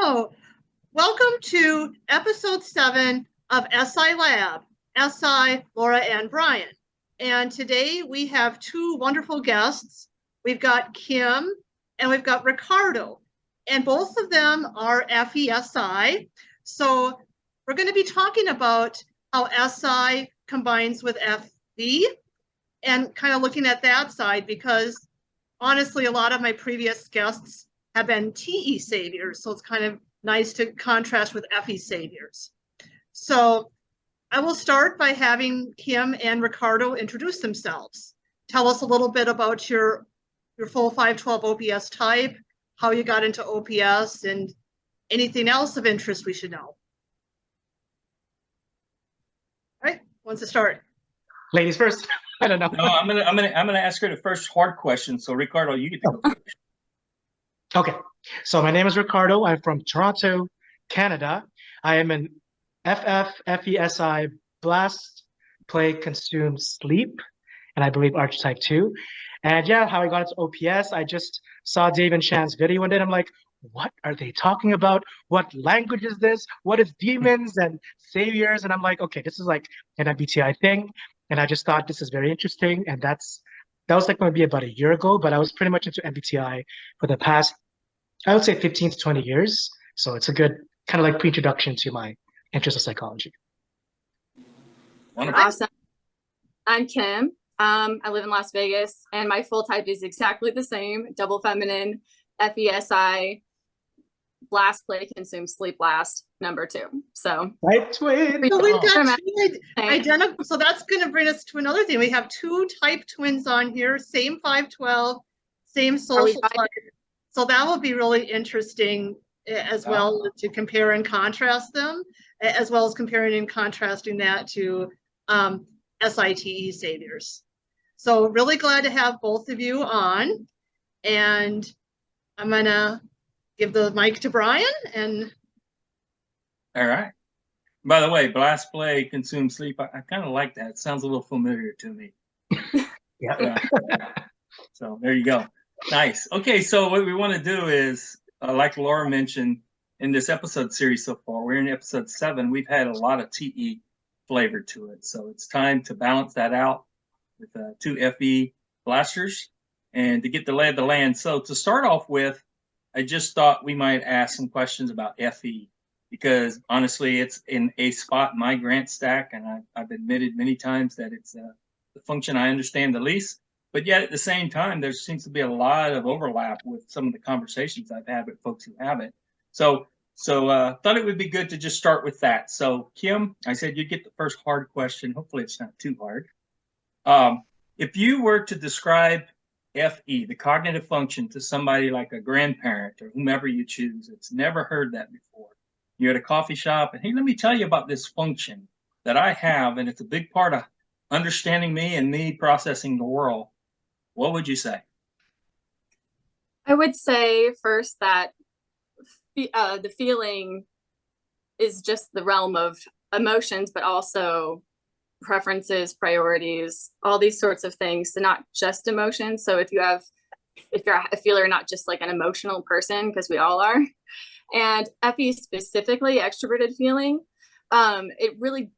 Hello, welcome to episode 7 of SI Lab, SI, Laura, and Brian. And today we have two wonderful guests. We've got Kim and we've got Ricardo, and both of them are FeSi. So we're going to be talking about how SI combines with FE and kind of looking at that side, because honestly, a lot of my previous guests have been TE saviors, so it's kind of nice to contrast with FE saviors. So I will start by having Kim and Ricardo introduce themselves. Tell us a little bit about your full 512 OPS type, how you got into OPS, and anything else of interest we should know. All right, who wants to start? Ladies first. I don't know. No, I'm gonna ask her the first hard question. So Ricardo, you get to go first. Okay. So my name is Ricardo. I'm from Toronto, Canada. I am an FESI blast, play, consume, sleep, and I believe archetype 2. And yeah, how I got into OPS, I just saw Dave and Shan's video one day, and I'm like, what are they talking about? What language is this? What is demons and saviors? And I'm like, okay, this is like an MBTI thing. And I just thought this is very interesting. And that was like maybe about a year ago, but I was pretty much into MBTI for the past, I would say 15 to 20 years. So it's a good kind of like pre-introduction to my interest of psychology. Wonderful. Awesome. I'm Kim. I live in Las Vegas, and my full type is exactly the same: double feminine, FESI, blast, play, consume, sleep, blast, number 2. So right, twin. So we've got two identical. So that's going to bring us to another thing. We have two type twins on here, same 512, same social type. So that will be really interesting as well to compare and contrast them, as well as comparing and contrasting that to SITE saviors. So really glad to have both of you on, and I'm gonna give the mic to Brian. And all right. By the way, blast, play, consume, sleep. I kind of like that. It sounds a little familiar to me. Yeah. So there you go. Nice. Okay, so what we want to do is, like Laura mentioned in this episode series so far, we're in episode 7. We've had a lot of TE flavor to it. So it's time to balance that out with 2 FE blasters and to get the lay of the land. So to start off with, I just thought we might ask some questions about FE, because honestly, it's in a spot in my grant stack, and I've admitted many times that it's the function I understand the least. But yet at the same time, there seems to be a lot of overlap with some of the conversations I've had with folks who have it. So thought it would be good to just start with that. So Kim, I said you'd get the first hard question. Hopefully it's not too hard. If you were to describe FE, the cognitive function, to somebody like a grandparent or whomever you choose that's never heard that before, you're at a coffee shop and, hey, let me tell you about this function that I have, and it's a big part of understanding me and me processing the world, what would you say? I would say first that the feeling is just the realm of emotions, but also preferences, priorities, all these sorts of things. So not just emotions. So if you're a feeler, not just like an emotional person, because we all are. And FE specifically, extroverted feeling, it really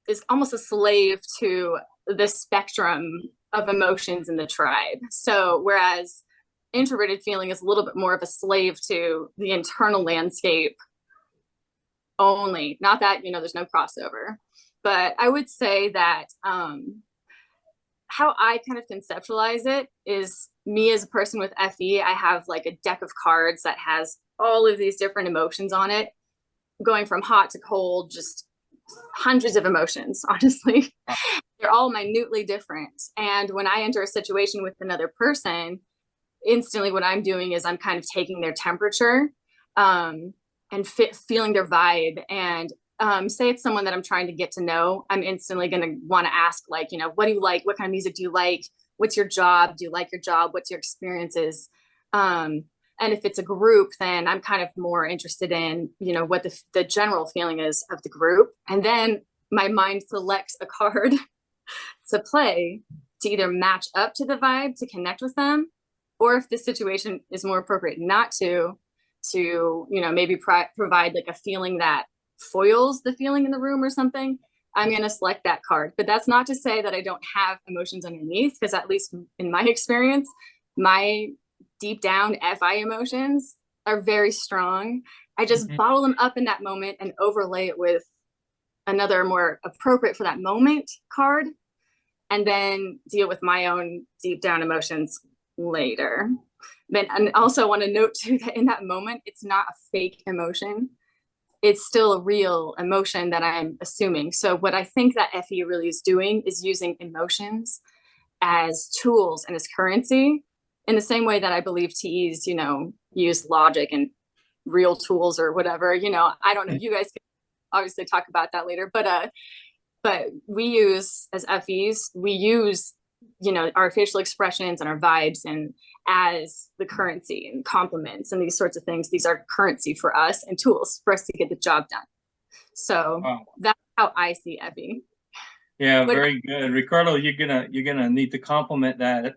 is almost a slave to the spectrum of emotions in the tribe. So whereas introverted feeling is a little bit more of a slave to the internal landscape only, not that, there's no crossover. But I would say that how I kind of conceptualize it is, me as a person with FE, I have like a deck of cards that has all of these different emotions on it, going from hot to cold, just hundreds of emotions, honestly. They're all minutely different. And when I enter a situation with another person, instantly what I'm doing is I'm kind of taking their temperature and feeling their vibe. And say it's someone that I'm trying to get to know, I'm instantly going to want to ask, like, what do you like? What kind of music do you like? What's your job? Do you like your job? What's your experiences? And if it's a group, then I'm kind of more interested in, what the general feeling is of the group. And then my mind selects a card to play to either match up to the vibe, to connect with them, or if the situation is more appropriate not to to, you know, maybe provide like a feeling that foils the feeling in the room or something, I'm going to select that card. But that's not to say that I don't have emotions underneath, because at least in my experience, my deep down FI emotions are very strong. I just bottle them up in that moment and overlay it with another more appropriate for that moment card, and then deal with my own deep down emotions later. But and also want to note too that in that moment, it's not a fake emotion. It's still a real emotion that I'm assuming. So what I think that FE really is doing is using emotions as tools and as currency, in the same way that I believe TEs, you know, use logic and real tools or whatever. You know, I don't know. You guys can obviously talk about that later, but we use, as FEs, we use, you know, our facial expressions and our vibes and as the currency, and compliments and these sorts of things. These are currency for us and tools for us to get the job done. So that's how I see FE. Yeah, very good, Ricardo. You're gonna need to compliment that.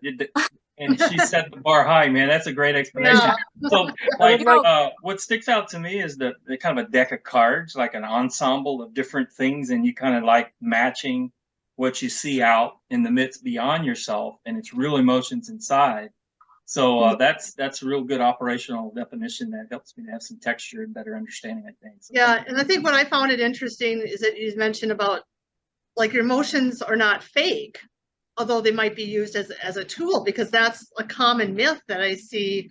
And she set the bar high, man. That's a great explanation. Yeah. So, like, what sticks out to me is the kind of a deck of cards, like an ensemble of different things, and you kind of like matching what you see out in the midst beyond yourself, and it's real emotions inside. So that's a real good operational definition that helps me to have some texture and better understanding, I think. So yeah, and I think what I found it interesting is that you mentioned about, like, your emotions are not fake, although they might be used as a tool, because that's a common myth that I see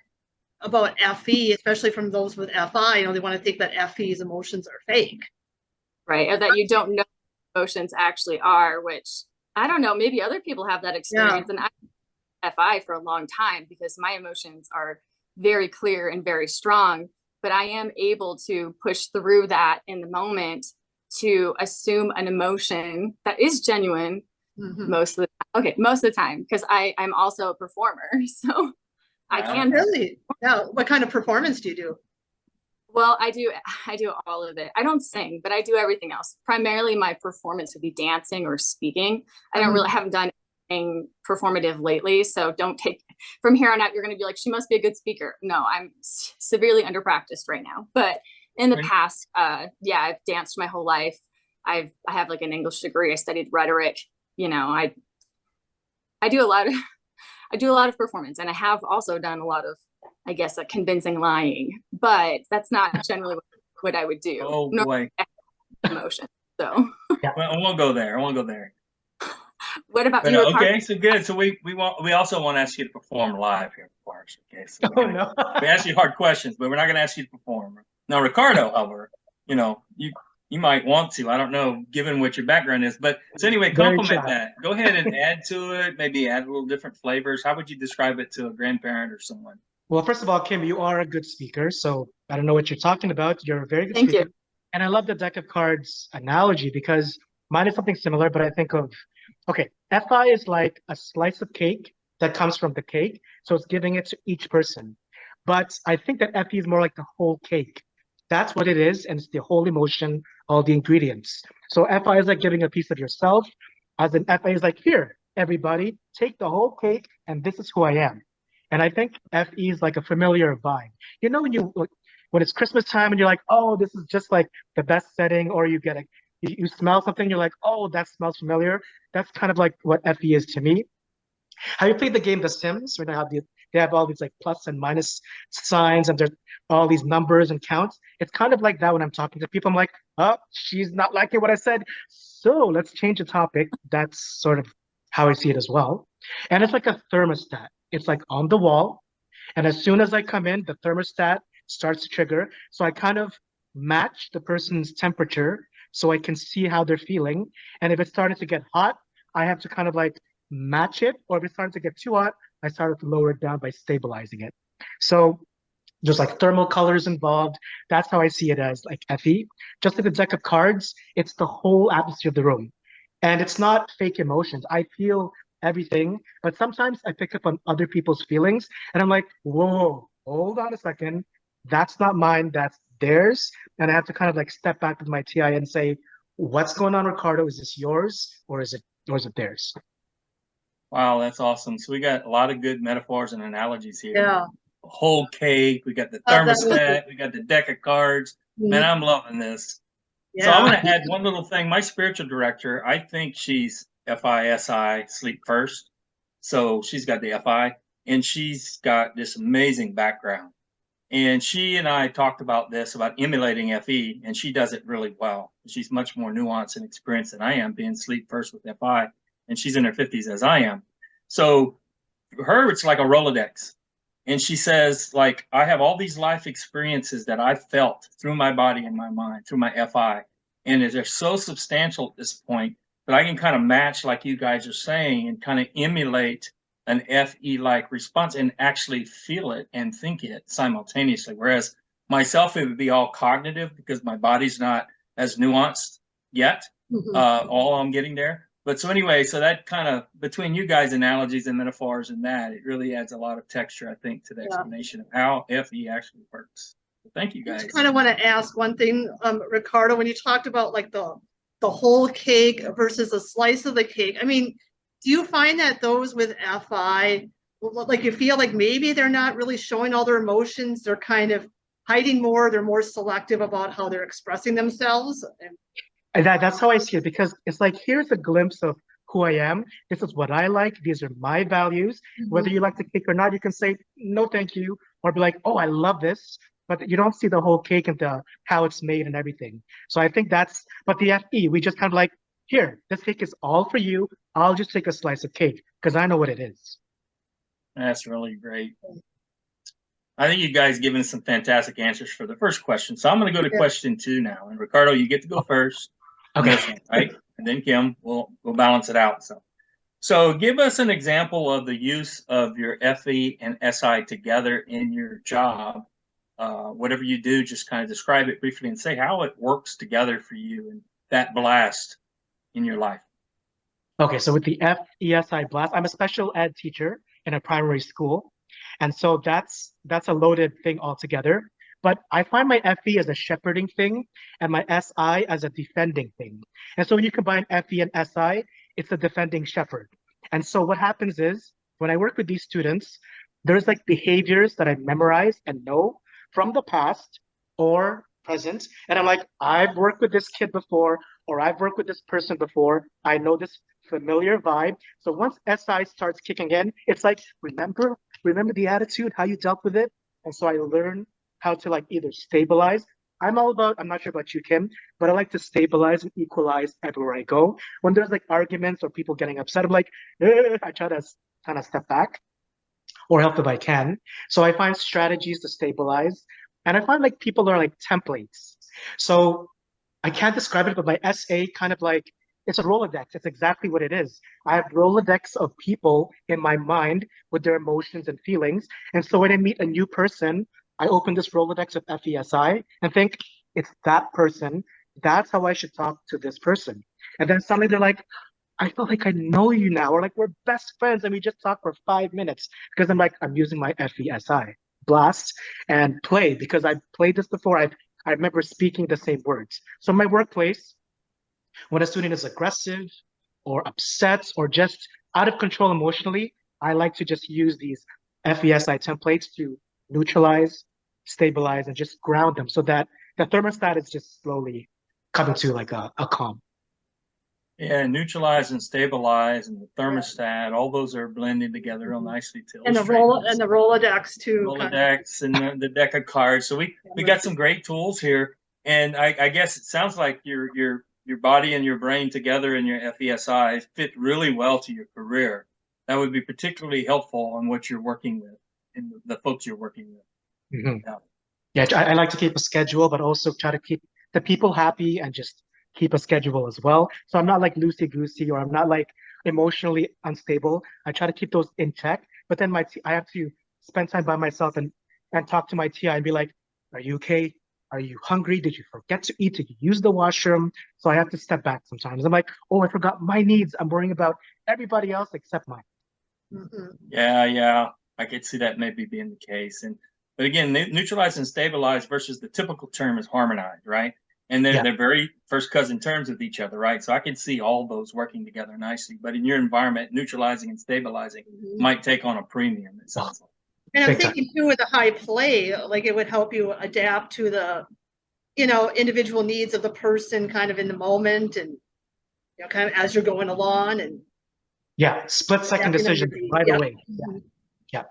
about FE, especially from those with FI. You know, they want to think that FE's emotions are fake. Right, or that you don't know what emotions actually are, which I don't know, maybe other people have that experience. And I FI for a long time because my emotions are very clear and very strong, but I am able to push through that in the moment to assume an emotion that is genuine most of the time, because I'm also a performer, so I can. Really? Yeah. What kind of performance do you do? Well, I do all of it. I don't sing, but I do everything else. Primarily my performance would be dancing or speaking. I haven't done anything performative lately, so don't take from here on out you're going to be like, she must be a good speaker. No, I'm severely under practiced right now, but in the past, I've danced my whole life. I have like an English degree. I studied rhetoric. You know, I do a lot of performance, and I have also done a lot of, I guess, convincing lying, but that's not generally what I would do. Oh boy, emotion. So well, I won't go there. What about you? Okay, so good. So we also want to ask you to perform live here, of course. Okay, so we ask you hard questions, but we're not going to ask you to perform. Now, Ricardo, however, you know, you might want to. I don't know, given what your background is. But so anyway, compliment that. Go ahead and add to it. Maybe add a little different flavors. How would you describe it to a grandparent or someone? Well, first of all, Kim, you are a good speaker. So I don't know what you're talking about. You're a very good speaker. Thank you. And I love the deck of cards analogy, because mine is something similar, but I think of, okay, FI is like a slice of cake that comes from the cake. So it's giving it to each person. But I think that FE is more like the whole cake. That's what it is. And it's the whole emotion, all the ingredients. So FI is like giving a piece of yourself, as in FA is like, here, everybody, take the whole cake, and this is who I am. And I think FE is like a familiar vibe. You know, when it's Christmas time and you're like, oh, this is just like the best setting, or you get you smell something, you're like, oh, that smells familiar. That's kind of like what FE is to me. Have you played the game The Sims, where they have all these like plus and minus signs, and there's all these numbers and counts? It's kind of like that when I'm talking to people. I'm like, oh, she's not liking what I said, so let's change the topic. That's sort of how I see it as well. And it's like a thermostat. It's like on the wall, and as soon as I come in, the thermostat starts to trigger. So I kind of match the person's temperature so I can see how they're feeling. And if it's starting to get hot, I have to kind of like match it, or if it's starting to get too hot, I started to lower it down by stabilizing it. So there's like thermal colors involved. That's how I see it as like FE. Just like the deck of cards, it's the whole atmosphere of the room. And it's not fake emotions. I feel everything, but sometimes I pick up on other people's feelings, and I'm like, whoa, hold on a second. That's not mine, that's theirs. And I have to kind of like step back with my TI and say, what's going on, Ricardo? Is this yours, or is it theirs? Wow, that's awesome. So we got a lot of good metaphors and analogies here. Yeah. whole cake. We got the Oh, that's thermostat. We got the deck of cards. Man, I'm loving this. So I Yeah. want to add one little thing. My spiritual director, I think she's FISI, sleep first. So she's got the FI, and she's got this amazing background. And she and I talked about this, about emulating FE, and she does it really well. She's much more nuanced and experienced than I am, being sleep first with FI, and she's in her 50s as I am. So for her, it's like a Rolodex. And she says, like, I have all these life experiences that I've felt through my body and my mind, through my FI. And they're so substantial at this point that I can kind of match, like you guys are saying, and kind of emulate an FE-like response and actually feel it and think it simultaneously. Whereas myself, it would be all cognitive because my body's not as nuanced yet. All I'm getting there. But so anyway, so that kind of, between you guys' analogies and metaphors and that, it really adds a lot of texture, I think, to the explanation of how FE actually works. So thank you I guys. just kind of want to ask one thing, Ricardo, when you talked about like the whole cake versus a slice of the cake. I mean, do you find that those with FI, like you feel like maybe they're not really showing all their emotions, they're kind of hiding more, they're more selective about how they're expressing themselves? And that's how I see it, because it's like, here's a glimpse of who I am. This is what I like. These are my values. Whether you like the cake or not, you can say, no, thank you. Or be like, oh, I love this. But you don't see the whole cake and how it's made and everything. So I think but the FE, we just kind of like, here, this cake is all for you. I'll just take a slice of cake because I know what it is. That's really great. I think you guys given some fantastic answers for the first question. So I'm going to go to question 2 now. And Ricardo, you get to go first. Okay. One, right? And then Kim, we'll balance it out. So give us an example of the use of your FE and SI together in your job. Whatever you do, just kind of describe it briefly and say how it works together for you and that blast in your life. Okay, so with the FESI blast, I'm a special ed teacher in a primary school. And so that's a loaded thing altogether. But I find my FE as a shepherding thing and my SI as a defending thing. And so when you combine FE and SI, it's a defending shepherd. And so what happens is when I work with these students, there's like behaviors that I memorize and know from the past or present. And I'm like, I've worked with this kid before, or I've worked with this person before. I know this familiar vibe. So once SI starts kicking in, it's like, remember the attitude, how you dealt with it. And so I learn how to like either stabilize. I'm not sure about you, Kim, but I like to stabilize and equalize everywhere I go. When there's like arguments or people getting upset, I'm like, I try to kind of step back or help if I can. So I find strategies to stabilize. And I find like people are like templates. So I can't describe it, but my SA kind of like, it's a Rolodex. It's exactly what it is. I have Rolodex of people in my mind with their emotions and feelings. And so when I meet a new person, I open this Rolodex of FESI and think, it's that person. That's how I should talk to this person. And then suddenly they're like, I feel like I know you now, or like we're best friends and we just talk for 5 minutes. Because I'm like, I'm using my FESI, blast and play, because I've played this before. I remember speaking the same words. So in my workplace, when a student is aggressive or upset or just out of control emotionally, I like to just use these FESI templates to neutralize, stabilize, and just ground them so that the thermostat is just slowly coming to like a calm. Yeah, neutralize and stabilize and the thermostat, all those are blending together real nicely to And the Rolodex too. Rolodex and the deck of cards. So we got some great tools here. And I guess it sounds like your body and your brain together and your FESI fit really well to your career. That would be particularly helpful on what you're working with and the folks you're working with. Mm-hmm. Yeah, I like to keep a schedule, but also try to keep the people happy and just keep a schedule as well. So I'm not like loosey-goosey, or I'm not like emotionally unstable. I try to keep those in check, but then I have to spend time by myself and talk to my TI and be like, are you okay? Are you hungry? Did you forget to eat? Did you use the washroom? So I have to step back sometimes. I'm like, oh, I forgot my needs. I'm worrying about everybody else except mine. Yeah. I could see that maybe being the case. But again, neutralize and stabilize versus the typical term is harmonize, right? And they're very first cousin terms with each other, right? So I can see all those working together nicely. But in your environment, neutralizing and stabilizing might take on a premium, it sounds like. And I'm Big time. thinking too with the high play, like it would help you adapt to the, individual needs of the person kind of in the moment and, kind of as you're going along and Yeah, split-second adapting on your decision beat. right Yeah. away. Mhm. Yeah.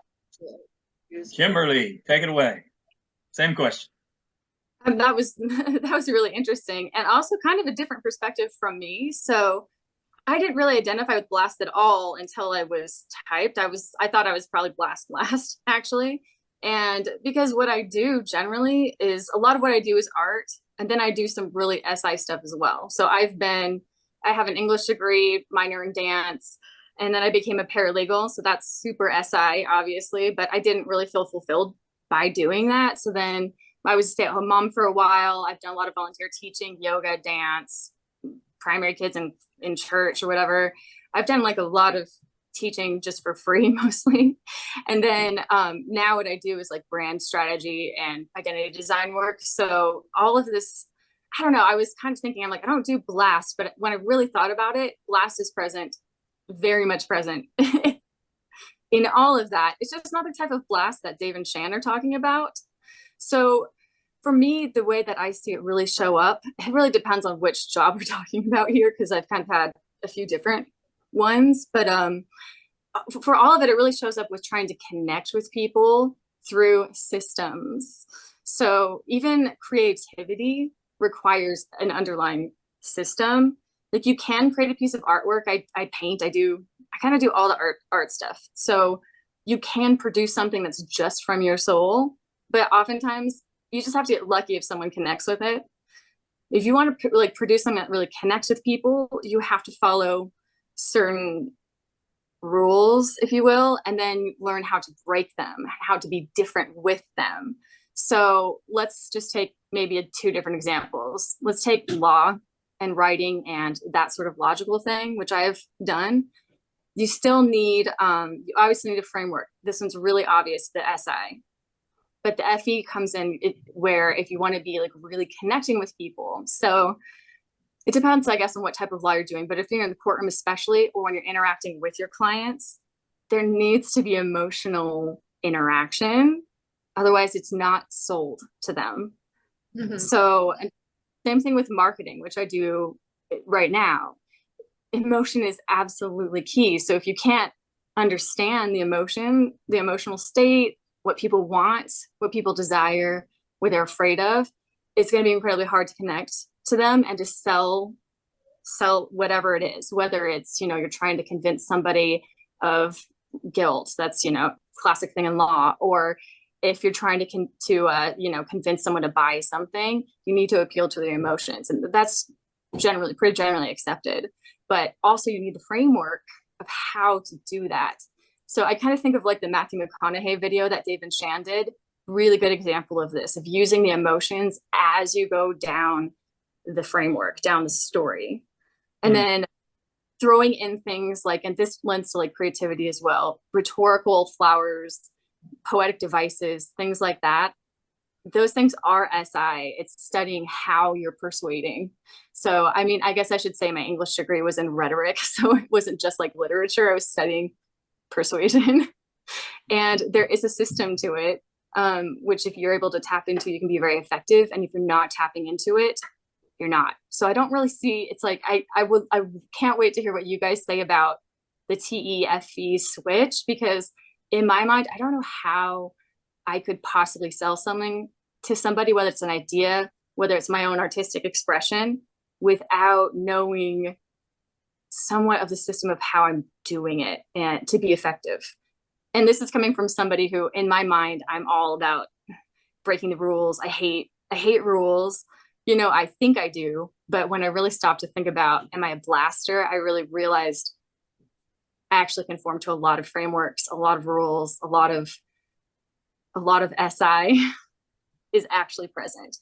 Kimberly, take it away. Same question. That was that was really interesting, and also kind of a different perspective from me. So I didn't really identify with blast at all until I was typed. I thought I was probably blast actually. And because what I do generally is a lot of what I do is art, and then I do some really SI stuff as well. So I have an English degree, minor in dance, and then I became a paralegal. So that's super SI, obviously, but I didn't really feel fulfilled by doing that. So then I was a stay-at-home mom for a while. I've done a lot of volunteer teaching, yoga, dance, primary kids in church or whatever. I've done like a lot of teaching just for free mostly. And then now what I do is like brand strategy and identity design work. So all of this, I don't know, I was kind of thinking, I'm like, I don't do blast, but when I really thought about it, blast is present, very much present in all of that. It's just not the type of blast that Dave and Shan are talking about. So for me, the way that I see it really show up, it really depends on which job we're talking about here, because I've kind of had a few different ones. But for all of it, it really shows up with trying to connect with people through systems. So even creativity requires an underlying system. Like you can create a piece of artwork. I paint, I kind of do all the art stuff. So you can produce something that's just from your soul, but oftentimes you just have to get lucky if someone connects with it. If you want to like produce something that really connects with people, you have to follow certain rules, if you will, and then learn how to break them, how to be different with them. So let's just take maybe two different examples. Let's take law and writing and that sort of logical thing, which I have done. You still need, you obviously need a framework. This one's really obvious, the SI. But the FE comes in where if you want to be like really connecting with people. So it depends, I guess, on what type of law you're doing. But if you're in the courtroom, especially, or when you're interacting with your clients, there needs to be emotional interaction. Otherwise, it's not sold to them. Mm-hmm. So same thing with marketing, which I do right now. Emotion is absolutely key. So if you can't understand the emotion, the emotional state, what people want, what people desire, what they're afraid of, it's going to be incredibly hard to connect to them and to sell whatever it is, whether it's, you're trying to convince somebody of guilt, that's, classic thing in law, or if you're trying to convince someone to buy something, you need to appeal to their emotions. And that's pretty generally accepted. But also you need the framework of how to do that. So I kind of think of like the Matthew McConaughey video that Dave and Shan did, really good example of this, of using the emotions as you go down the framework, down the story. And then throwing in things like, and this lends to like creativity as well, rhetorical flowers, poetic devices, things like that. Those things are SI. It's studying how you're persuading. So, I mean, I guess I should say my English degree was in rhetoric. So it wasn't just like literature. I was studying persuasion. And there is a system to it, which if you're able to tap into, you can be very effective. And if you're not tapping into it, you're not. So I don't really see, it's like, I can't wait to hear what you guys say about the TE-FE switch, because in my mind, I don't know how I could possibly sell something to somebody, whether it's an idea, whether it's my own artistic expression, without knowing somewhat of the system of how I'm doing it and to be effective. And this is coming from somebody who, in my mind, I'm all about breaking the rules. I hate rules. I think I do, but when I really stopped to think about, am I a blaster? I really realized I actually conform to a lot of frameworks, a lot of rules, a lot of SI is actually present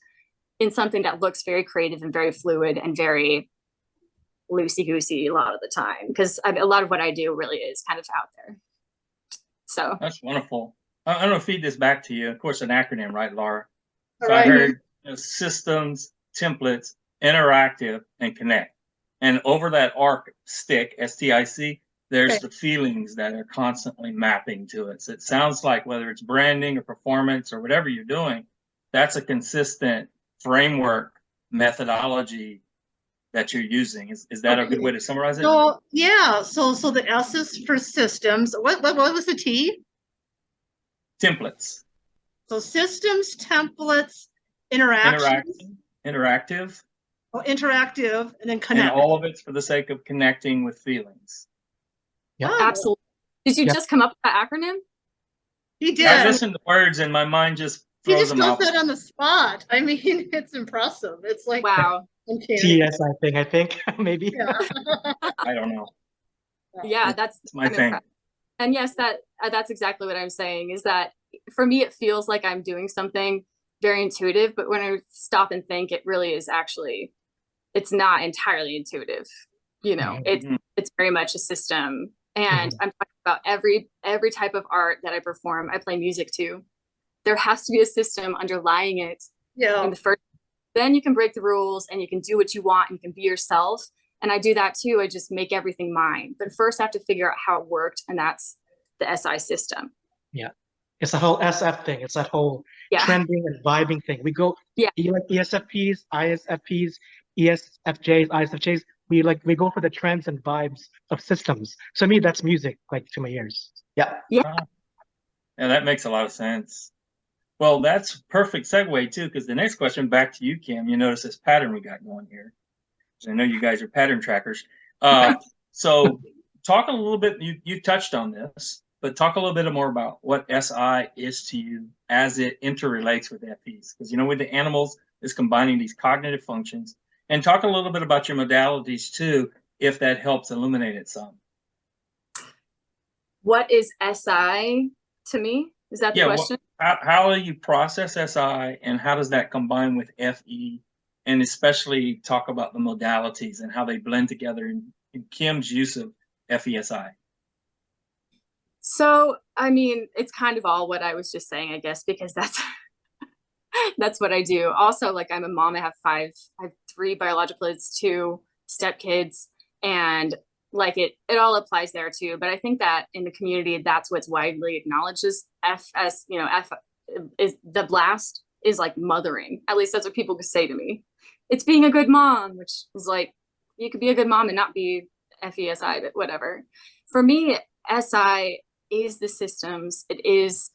in something that looks very creative and very fluid and very loosey-goosey a lot of the time, because a lot of what I do really is kind of out there. So that's wonderful. I'm going to feed this back to you. Of course, an acronym, right, Laura? So right. I heard systems, templates, interactive, and connect. And over that arc stick, STIC, there's the feelings that are constantly mapping to it. So it sounds like whether it's branding or performance or whatever you're doing, that's a consistent framework methodology that you're using. Is that a good way to summarize it? So yeah, so the S is for systems. What was the T? Templates. So systems, templates, interactions. Interactive. Oh, interactive, and then connect. And all of it's for the sake of connecting with feelings. Yeah, Oh, Absolutely. Did you just come up with that acronym? he did. I listen to words and my mind just He throws just them does out. that on the spot. I mean, it's impressive. It's like Wow. TSI I think maybe. Yeah. I don't know. Yeah, that's my thing. impressed. And yes, that's exactly what I'm saying, is that for me, it feels like I'm doing something very intuitive, but when I stop and think, it really is actually, it's not entirely intuitive. You know, it's very much a system. And I'm talking about every type of art that I perform. I play music too. There has to be a system underlying it. Yeah. In the first, then you can break the rules and you can do what you want and you can be yourself. And I do that too. I just make everything mine. But first I have to figure out how it worked. And that's the SI system. Yeah. It's the whole SF thing. It's that whole trending and vibing thing. We go like ESFPs, ISFPs, ESFJs, ISFJs. We go for the trends and vibes of systems. So me, that's music, like to my ears. Yeah. Yeah, that makes a lot of sense. Well, that's perfect segue too, because the next question, back to you, Kim. You notice this pattern we got going here. I know you guys are pattern trackers. So talk a little bit, you touched on this, but talk a little bit more about what SI is to you as it interrelates with FEs. Because, with the animals, is combining these cognitive functions. And talk a little bit about your modalities too, if that helps illuminate it some. What is SI to me? Is that the question? How do you process SI and how does that combine with FE? And especially talk about the modalities and how they blend together in Kim's use of FESI. So, I mean, it's kind of all what I was just saying, I guess, because that's that's what I do. Also, like, I'm a mom. I have 3 biological kids, 2 stepkids, and like it all applies there too. But I think that in the community, that's what's widely acknowledged as FS. F is the blast is like mothering. At least that's what people could say to me. It's being a good mom, which is like, you could be a good mom and not be FESI, but whatever. For me, SI is the systems. It is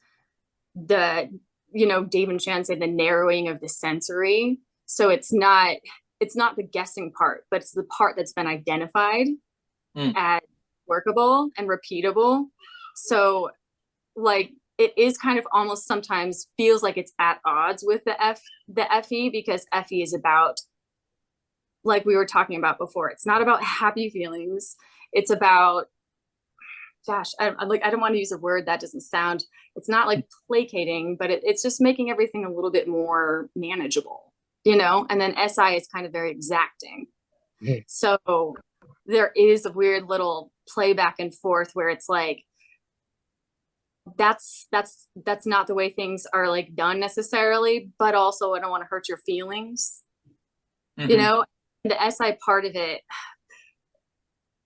the, Dave and Shan say the narrowing of the sensory. So it's not the guessing part, but it's the part that's been identified as workable and repeatable. So like, it is kind of almost sometimes feels like it's at odds with the FE, because FE is about, like we were talking about before, it's not about happy feelings. It's about, gosh, I don't want to use a word that doesn't sound, it's not like placating, but it's just making everything a little bit more manageable, and then SI is kind of very exacting. So there is a weird little play back and forth where it's like, that's not the way things are like done necessarily, but also I don't want to hurt your feelings. The SI part of it,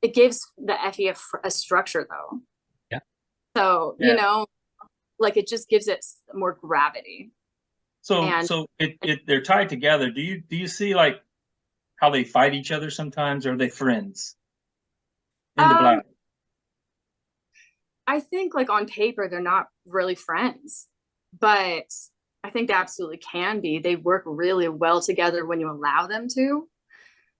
it gives the FE a structure though. Yeah. So like it just gives it more gravity. So they're tied together. Do you see like how they fight each other sometimes, or are they friends in the black? I think like on paper, they're not really friends, but I think they absolutely can be. They work really well together when you allow them to.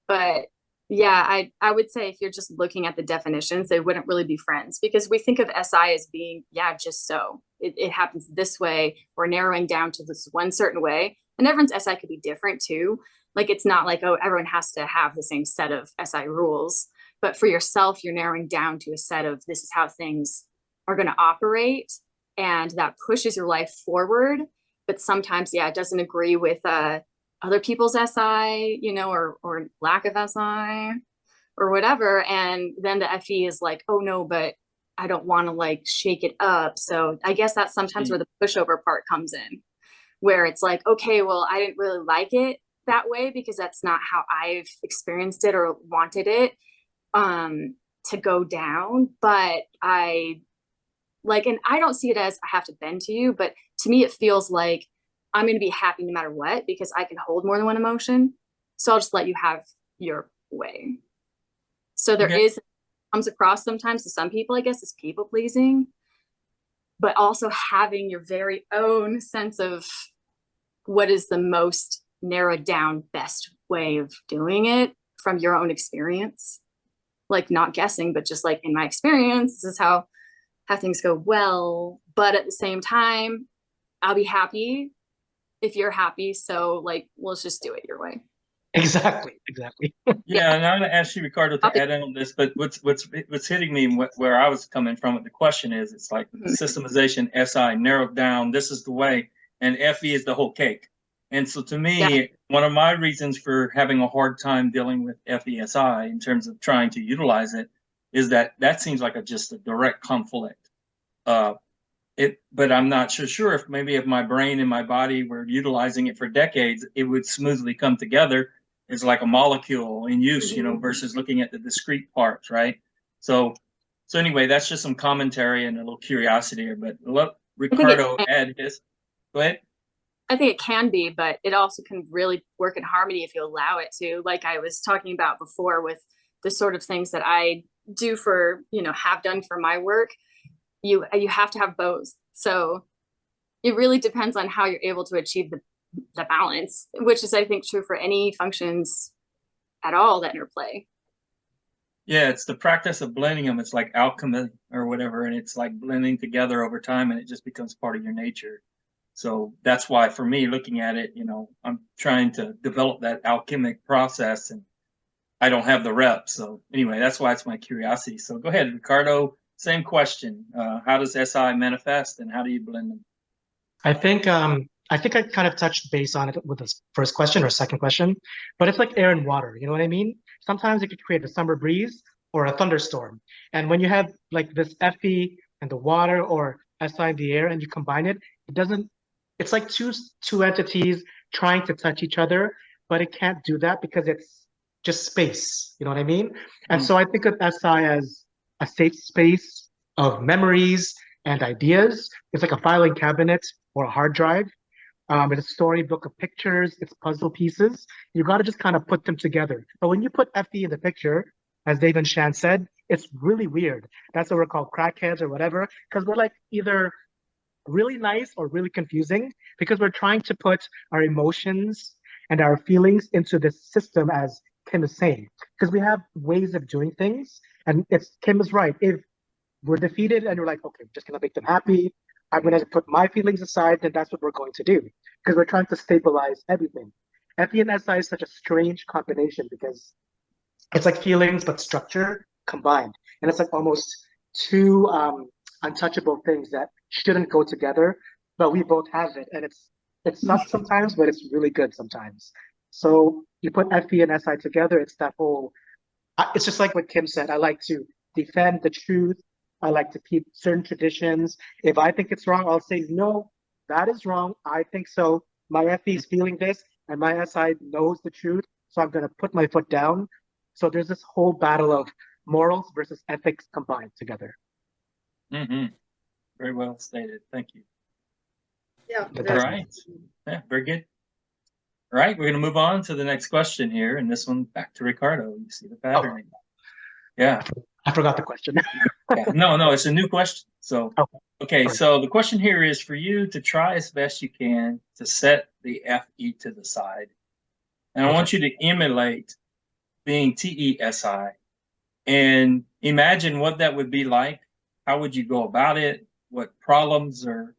But yeah, I would say if you're just looking at the definitions, they wouldn't really be friends, because we think of SI as being, just so. It happens this way. We're narrowing down to this one certain way. And everyone's SI could be different too. Like, it's not like, oh, everyone has to have the same set of SI rules. But for yourself, you're narrowing down to a set of, this is how things are going to operate, and that pushes your life forward. But sometimes, it doesn't agree with other people's SI, or lack of SI or whatever. And then the FE is like, oh no, but I don't want to like shake it up. So I guess that's sometimes where the pushover part comes in, where it's like, okay, well, I didn't really like it that way because that's not how I've experienced it or wanted it. to go down, but I like, and I don't see it as I have to bend to you, but to me, it feels like I'm going to be happy no matter what because I can hold more than one emotion. So I'll just let you have your way. So there is, comes across sometimes to some people, I guess, as people pleasing, but also having your very own sense of what is the most narrowed down best way of doing it from your own experience. Like not guessing, but just like in my experience, this is how things go well. But at the same time, I'll be happy if you're happy. So like, let's just do it your way. Exactly. Yeah, and I'm going to ask you, Ricardo, to add in on this. But what's hitting me, where I was coming from with the question is, it's like systemization, SI narrowed down. This is the way, and FE is the whole cake. And so, to me, one of my reasons for having a hard time dealing with FESI in terms of trying to utilize it is that seems like just a direct conflict. But I'm not sure if maybe if my brain and my body were utilizing it for decades, it would smoothly come together as like a molecule in use, versus looking at the discrete parts, right? So anyway, that's just some commentary and a little curiosity here. But let Ricardo add his. Go ahead. I think it can be, but it also can really work in harmony if you allow it to. Like I was talking about before with the sort of things that I do for, have done for my work. You have to have both. So it really depends on how you're able to achieve the balance, which is, I think, true for any functions at all that interplay. Yeah, it's the practice of blending them. It's like alchemy or whatever, and it's like blending together over time, and it just becomes part of your nature. So that's why, for me, looking at it, I'm trying to develop that alchemic process, and I don't have the reps. So anyway, that's why it's my curiosity. So go ahead, Ricardo. Same question. How does SI manifest, and how do you blend them? I think I kind of touched base on it with this first question or second question, but it's like air and water. You know what I mean? Sometimes it could create a summer breeze or a thunderstorm, and when you have like this FE and the water or SI in the air, and you combine it, it doesn't. It's like two entities trying to touch each other, but it can't do that because it's just space. You know what I mean? And so I think of SI as a safe space of memories and ideas. It's like a filing cabinet or a hard drive. It's a storybook of pictures, it's puzzle pieces. You got to just kind of put them together. But when you put FE in the picture, as Dave and Shan said, it's really weird. That's what we're called crackheads or whatever, because we're like either really nice or really confusing because we're trying to put our emotions and our feelings into this system, as Kim is saying, because we have ways of doing things. And Kim is right. If we're defeated and we're like, okay, I'm just going to make them happy, I'm going to put my feelings aside, then that's what we're going to do because we're trying to stabilize everything. FE and SI is such a strange combination because it's like feelings but structure combined. And it's like almost two untouchable things that shouldn't go together, but we both have it. And it sucks sometimes, but it's really good sometimes. So you put FE and SI together, it's that whole, it's just like what Kim said. I like to defend the truth. I like to keep certain traditions. If I think it's wrong, I'll say, no, that is wrong. I think so. My FE is feeling this, and my SI knows the truth. So I'm going to put my foot down. So there's this whole battle of morals versus ethics combined together. Mm-hmm. Very well stated. Thank you. Yeah. All right. Yeah, very good. All right, we're going to move on to the next question here, and this one back to Ricardo. You see the pattern. Yeah. I forgot the question. Yeah. No, it's a new question. So, okay, so the question here is for you to try as best you can to set the FE to the side. And I want you to emulate being TeSi and imagine what that would be like. How would you go about it? What problems or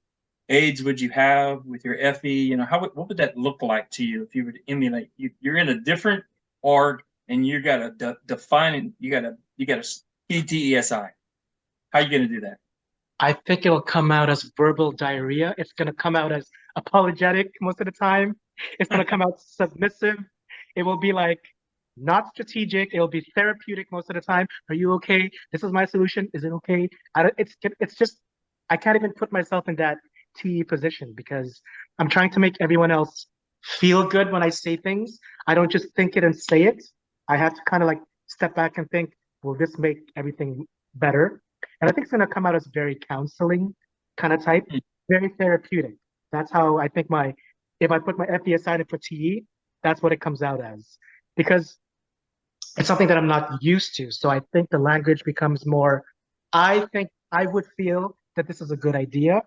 aids would you have with your FE? What would that look like to you if you were to emulate? You're in a different org and you got to define it. You got to TeSi. How are you going to do that? I think it'll come out as verbal diarrhea. It's going to come out as apologetic most of the time. It's going to come out submissive. It will be like not strategic. It'll be therapeutic most of the time. Are you okay? This is my solution. Is it okay? It's just, I can't even put myself in that TE position because I'm trying to make everyone else feel good when I say things. I don't just think it and say it. I have to kind of like step back and think, will this make everything better? And I think it's going to come out as very counseling kind of type, very therapeutic. That's how I think if I put my FeSi in for TE, that's what it comes out as. Because it's something that I'm not used to. So I think the language becomes more, I think I would feel that this is a good idea,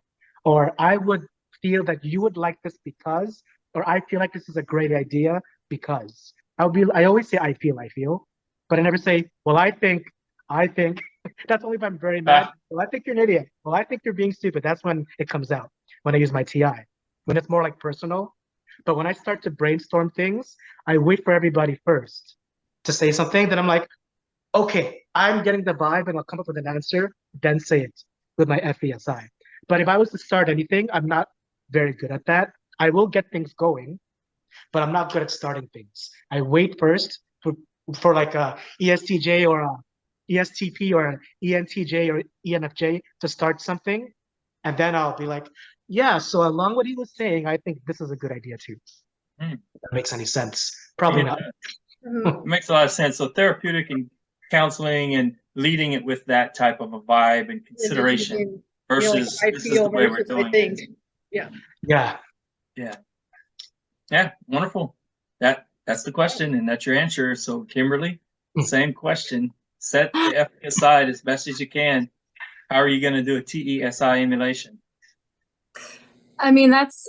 or I would feel that you would like this because, or I feel like this is a great idea because. I always say I feel, but I never say, well, I think. That's only if I'm very mad. Well, I think you're an idiot. Well, I think you're being stupid. That's when it comes out, when I use my TI, when it's more like personal. But when I start to brainstorm things, I wait for everybody first to say something. Then I'm like, okay, I'm getting the vibe and I'll come up with an answer, then say it with my FeSi. But if I was to start anything, I'm not very good at that. I will get things going, but I'm not good at starting things. I wait first for like a ESTJ or a ESTP or an ENTJ or ENFJ to start something. And then I'll be like, yeah, so along what he was saying, I think this is a good idea too. If that makes any sense. Probably not. It makes a lot of sense. So therapeutic and counseling and leading it with that type of a vibe and consideration versus I this is the way we're doing it. Yeah, wonderful. That's the question, and that's your answer. So Kimberly, same question. Set the F aside as best as you can. How are you going to do a TeSi emulation? I mean, that's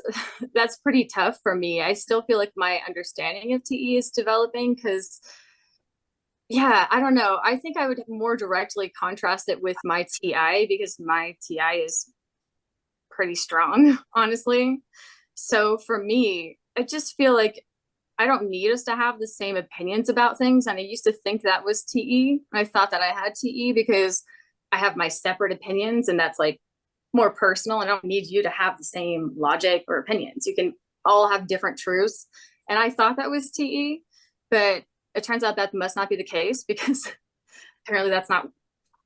pretty tough for me. I still feel like my understanding of TE is developing because, yeah, I don't know. I think I would more directly contrast it with my TI because my TI is pretty strong, honestly. So for me, I just feel like I don't need us to have the same opinions about things. And I used to think that was TE. I thought that I had TE because I have my separate opinions, and that's like more personal. I don't need you to have the same logic or opinions. You can all have different truths. And I thought that was TE, but it turns out that must not be the case because apparently that's not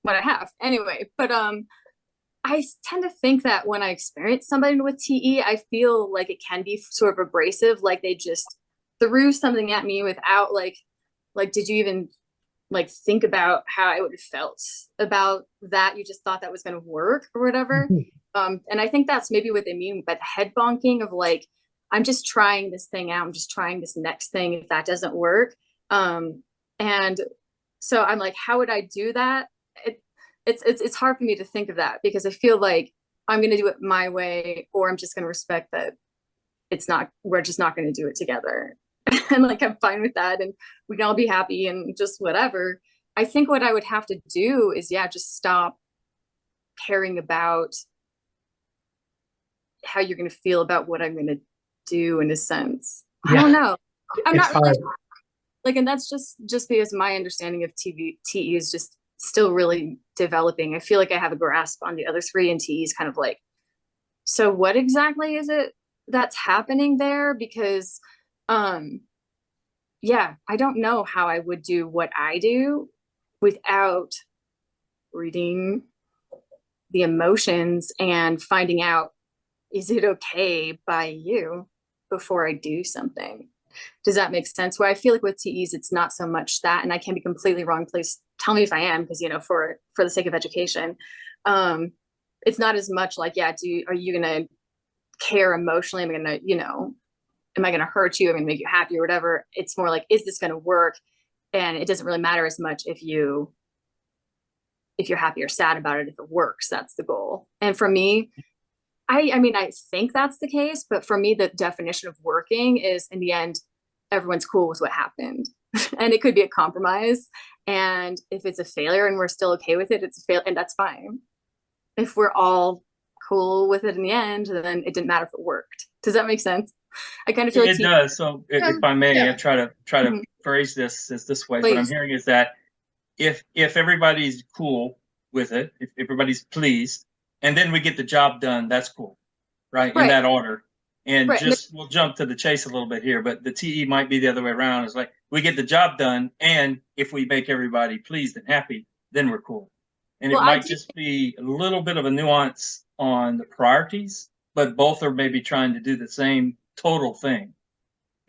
what I have. Anyway, but I tend to think that when I experience somebody with TE, I feel like it can be sort of abrasive, like they just threw something at me without like did you even like think about how I would have felt about that? You just thought that was going to work or whatever. And I think that's maybe what they mean by the head bonking of like, I'm just trying this thing out. I'm just trying this next thing. If that doesn't work. And so I'm like, how would I do that? It's hard for me to think of that because I feel like I'm going to do it my way, or I'm just going to respect that we're just not going to do it together. And like, I'm fine with that. And we can all be happy and just whatever. I think what I would have to do is, just stop caring about how you're going to feel about what I'm going to do in a sense. I don't know. I'm not really like, and that's just because my understanding of TE is just still really developing. I feel like I have a grasp on the other three, and TE is kind of like, so what exactly is it that's happening there? Because I don't know how I would do what I do without reading the emotions and finding out, is it okay by you before I do something? Does that make sense? Where I feel like with TEs, it's not so much that, and I can be completely wrong. Please tell me if I am, because, for the sake of education, it's not as much like, are you going to care emotionally? Am I going to, am I going to hurt you? Am I going to make you happy or whatever? It's more like, is this going to work? And it doesn't really matter as much if you're happy or sad about it. If it works, that's the goal. And for me, I mean, I think that's the case, but for me, the definition of working is, in the end, everyone's cool with what happened. And it could be a compromise. And if it's a failure and we're still okay with it, it's a fail, and that's fine. If we're all cool with it in the end, then it didn't matter if it worked. Does that make sense? I kind of feel like it does. So if I may, I try to phrase this this way. Please. What I'm hearing is that if everybody's cool with it, if everybody's pleased, and then we get the job done, that's cool, right? In that order. And we'll jump to the chase a little bit here, but the TE might be the other way around. It's like, we get the job done, and if we make everybody pleased and happy, then we're cool. And it might just be a little bit of a nuance on the priorities, but both are maybe trying to do the same total thing.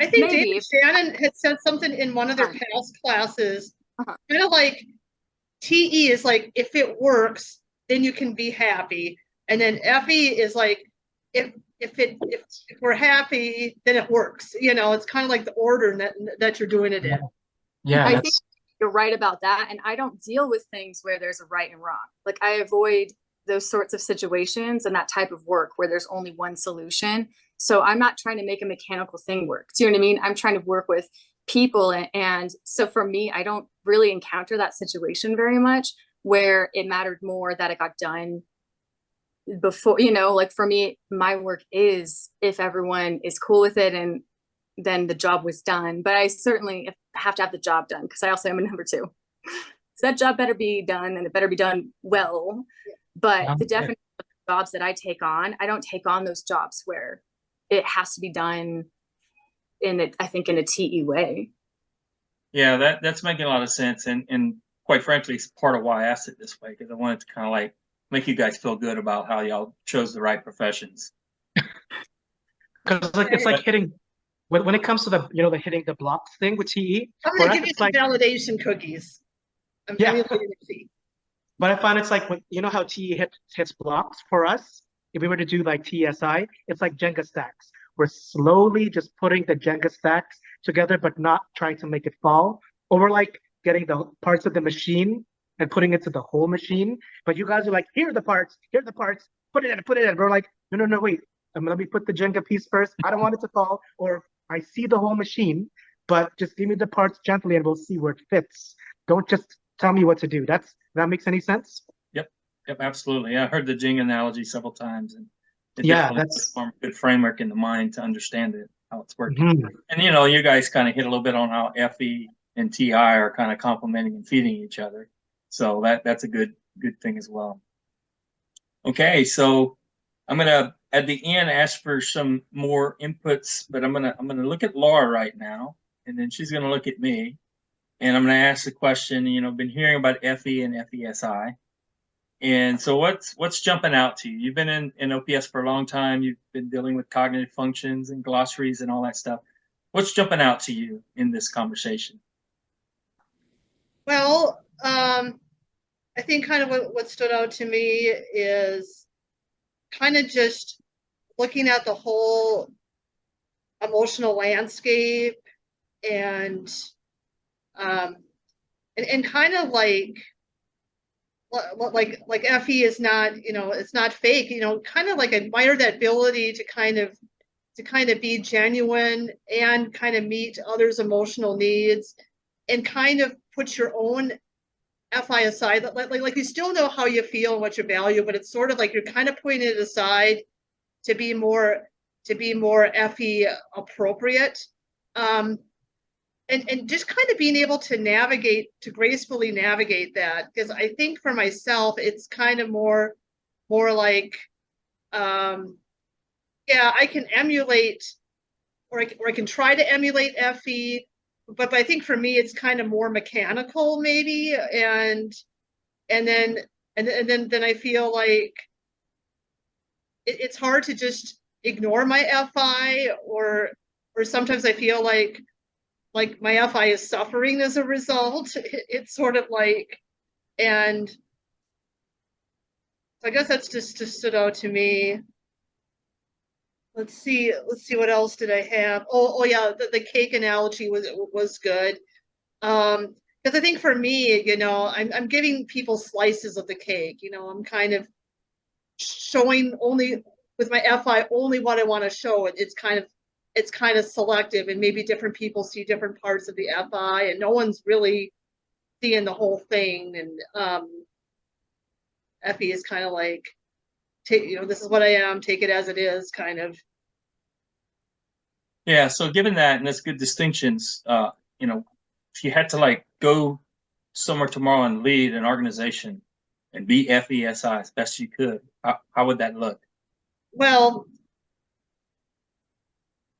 I think David Shannon had said something in one of their past classes, kind of like, TE is like, if it works, then you can be happy. And then FE is like, if we're happy, then it works. You know, it's kind of like the order that you're doing it in. Yeah, I think you're right about that. And I don't deal with things where there's a right and wrong. Like I avoid those sorts of situations and that type of work where there's only one solution. So I'm not trying to make a mechanical thing work. Do you know what I mean? I'm trying to work with people. And so for me, I don't really encounter that situation very much where it mattered more that it got done before, you know, like for me, my work is if everyone is cool with it and then the job was done. But I certainly have to have the job done because I also am a number two. So that job better be done and it better be done well. But the definition of jobs that I take on, I don't take on those jobs where it has to be done in it, I think in a TE way. Yeah, that's making a lot of sense. And quite frankly, it's part of why I asked it this way, because I wanted to kind of like make you guys feel good about how y'all chose the right professions. Because like it's like hitting when it comes to the the hitting the blocks thing with TE. I'm gonna give you some validation cookies. I'm emulating the But I find it's like when you know how TE hits blocks for us. If we were to do like TSI, it's like Jenga stacks. We're slowly just putting the Jenga stacks together, but not trying to make it fall. Or we're like getting the parts of the machine and putting it to the whole machine. But you guys are like, here are the parts, put it in. We're like, no, wait. Let me put the Jenga piece first. I don't want it to fall. Or I see the whole machine, but just give me the parts gently and we'll see where it fits. Don't just tell me what to do. That makes any sense? Yep, absolutely. I heard the Jenga analogy several times, and it that's a good framework in the mind to understand it, how it's working. Mm-hmm. And you guys kind of hit a little bit on how FE and TI are kind of complementing and feeding each other. So that's a good thing as well. Okay, so I'm gonna at the end ask for some more inputs, but I'm gonna look at Laura right now, and then she's gonna look at me, and I'm gonna ask the question. Been hearing about FE and FESI. And so what's jumping out to you? You've been in OPS for a long time. You've been dealing with cognitive functions and glossaries and all that stuff. What's jumping out to you in this conversation? Well, I think kind of what stood out to me is kind of just looking at the whole emotional landscape and kind of like FE is not, it's not fake, kind of like admire that ability to kind of be genuine and kind of meet others' emotional needs and kind of put your own FI aside. Like you still know how you feel and what you value, but it's sort of like you're kind of putting it aside to be more FE appropriate. And just kind of being able to gracefully navigate that, because I think for myself it's kind of more like I can emulate or I can try to emulate FE, but I think for me it's kind of more mechanical maybe, and then I feel like it's hard to just ignore my FI, or sometimes I feel like my FI is suffering as a result. It's sort of like, and so I guess that's just stood out to me. Let's see what else did I have. Oh yeah, the cake analogy was good. Because I think for me, I'm giving people slices of the cake. I'm kind of showing only with my FI only what I want to show. It's kind of selective, and maybe different people see different parts of the FI, and no one's really seeing the whole thing. And FE is kind of like, this is what I am, take it as it is, kind of. Yeah. So given that, and that's good distinctions, if you had to like go somewhere tomorrow and lead an organization and be FESI as best you could, how would that look? Well,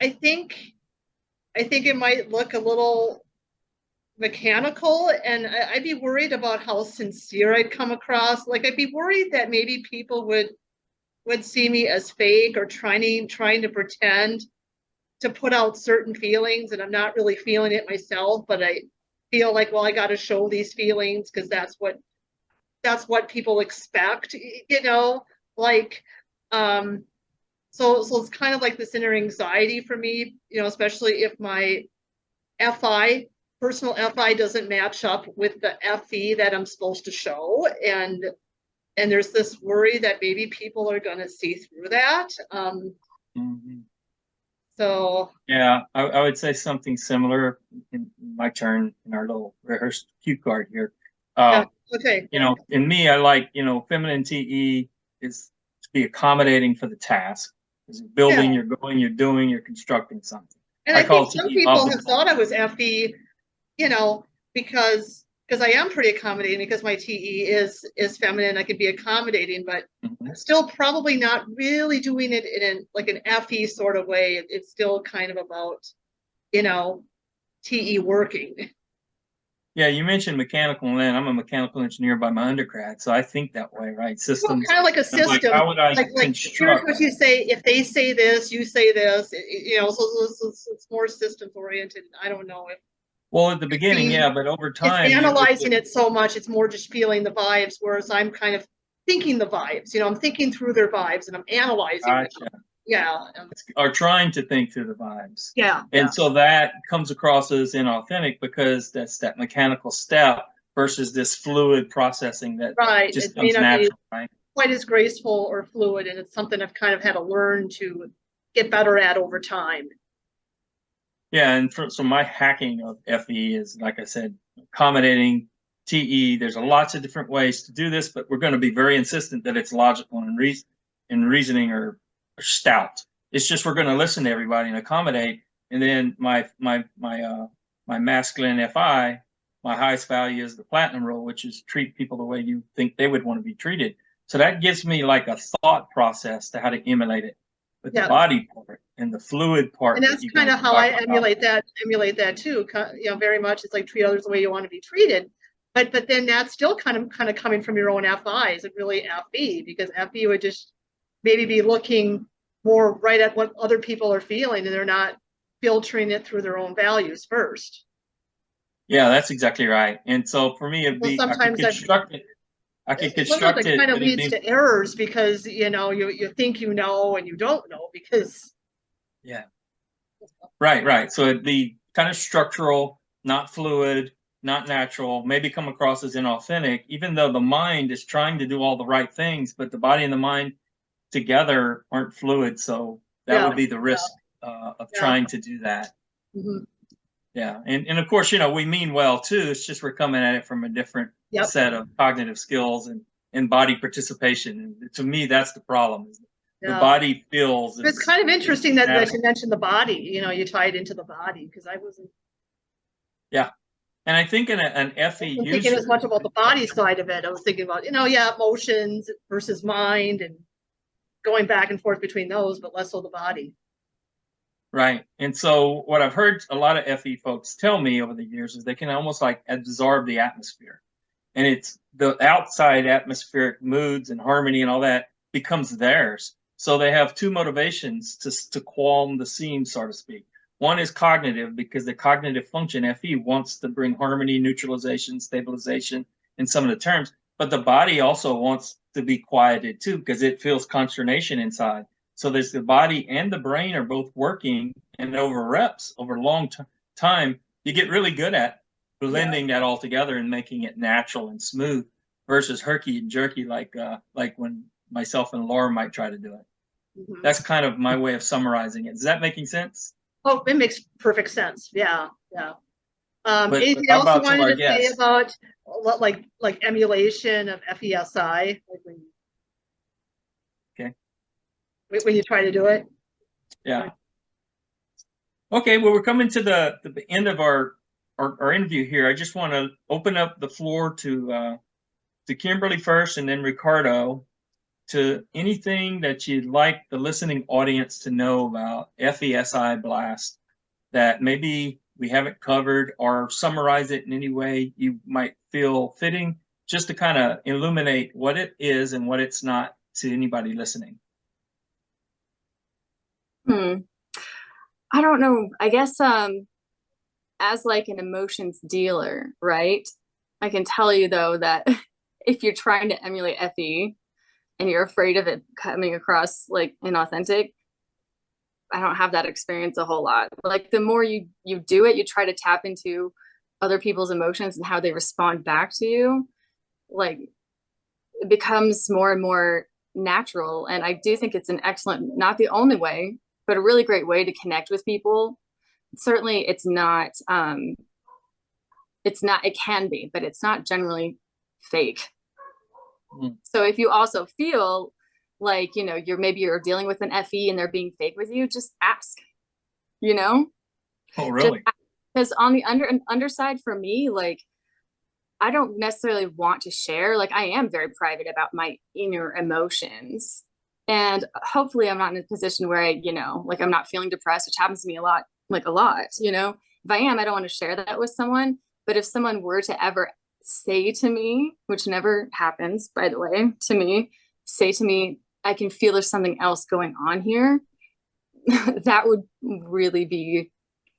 I think it might look a little mechanical, and I'd be worried about how sincere I'd come across. Like I'd be worried that maybe people would see me as fake or trying to pretend to put out certain feelings, and I'm not really feeling it myself, but I feel like, well, I got to show these feelings because that's what that's what people expect, you know, like, so it's kind of like this inner anxiety for me, you know, especially if my personal FI doesn't match up with the FE that I'm supposed to show. And there's this worry that maybe people are going to see through that. So yeah, I would say something similar in my turn in our little rehearsed cue card here. yeah, okay. You know, in me, I like, you know, feminine TE is to be accommodating for the task. Is building, Yeah. you're going, you're doing, you're constructing something. And I think some people have obstacle. thought I was FE, you know, because I am pretty accommodating, because my TE is feminine. I can be accommodating, but I'm still probably not really doing it in like an FE sort of way. It's still kind of about, you know, TE working. Yeah, you mentioned mechanical, and I'm a mechanical engineer by my undergrad, so I think that way, right? Systems. Well, kind of like a system. Like, how would I like here's what you say. If they say this, you say this. You know, so it's more systems oriented. I don't know if. Well, at the beginning, yeah, but over time, it's analyzing it so much, it's more just feeling the vibes, whereas I'm kind of thinking the vibes. You know, I'm thinking through their vibes and I'm analyzing them. Yeah. Are trying to think through the vibes. Yeah. And so that comes across as inauthentic, because that's that mechanical step versus this fluid processing that just comes natural, right? Quite as graceful or fluid, and it's something I've kind of had to learn to get better at over time. Yeah, and so my hacking of FE is, like I said, accommodating TE. There's lots of different ways to do this, but we're going to be very insistent that it's logical and reasoning are stout. It's just we're going to listen to everybody and accommodate. And then my masculine FI, my highest value is the platinum rule, which is treat people the way you think they would want to be treated. So that gives me like a thought process to how to emulate it. But the body part and the fluid part, and that's kind of how I emulate that too. You know, very much it's like treat others the way you want to be treated. But then that's still kind of coming from your own FI. Is it really FE? Because FE would just maybe be looking more right at what other people are feeling, and they're not filtering it through their own values first. Yeah, that's exactly right. And so for me, it'd be sometimes I could construct it. Kind of leads to errors, because you know you think you know and you don't know, because right. So it'd be kind of structural, not fluid, not natural, maybe come across as inauthentic, even though the mind is trying to do all the right things, but the body and the mind together aren't fluid. So that would be the risk of trying to do that. Yeah, and of course, you know, we mean well too. It's just we're coming at it from a different set of cognitive skills and body participation. And to me, that's the problem. The body feels. It's kind of interesting that you mentioned the body. You know, you tie it into the body, because I wasn't. Yeah, and I think in an FE user, thinking as much about the body side of it. I was thinking about, you know, emotions versus mind and going back and forth between those, but less so the body. Right. And so what I've heard a lot of FE folks tell me over the years is they can almost like absorb the atmosphere. And it's the outside atmospheric moods and harmony and all that becomes theirs. So they have two motivations to qualm the seam, so to speak. One is cognitive, because the cognitive function, FE, wants to bring harmony, neutralization, stabilization in some of the terms. But the body also wants to be quieted too, because it feels consternation inside. So there's the body and the brain are both working, and over reps, over long time, you get really good at blending that all together and making it natural and smooth versus herky and jerky, like when myself and Laura might try to do it. That's kind of my way of summarizing it. Is that making sense? Oh, it makes perfect sense. Yeah. Anything else you wanted to say about like emulation of FESI? When you try to do it? Yeah. Okay, well, we're coming to the end of our interview here. I just want to open up the floor to Kimberly first, and then Ricardo, to anything that you'd like the listening audience to know about FESI BLAST that maybe we haven't covered, or summarize it in any way you might feel fitting, just to kind of illuminate what it is and what it's not to anybody listening. I don't know. I guess as like an emotions dealer, right? I can tell you though that if you're trying to emulate FE and you're afraid of it coming across like inauthentic, I don't have that experience a whole lot. Like the more you do it, you try to tap into other people's emotions and how they respond back to you, like it becomes more and more natural. And I do think it's an excellent, not the only way, but a really great way to connect with people. Certainly it's not, it can be, but it's not generally fake. So if you also feel like, you know, you're dealing with an FE and they're being fake with you, just ask, you know? Oh, really? Because on the underside for me, like, I don't necessarily want to share. Like, I am very private about my inner emotions. And hopefully I'm not in a position where I, you know, like I'm not feeling depressed, which happens to me a lot, you know? If I am, I don't want to share that with someone. But if someone were to ever say to me, which never happens, by the way, to me, say to me, I can feel there's something else going on here, that would really be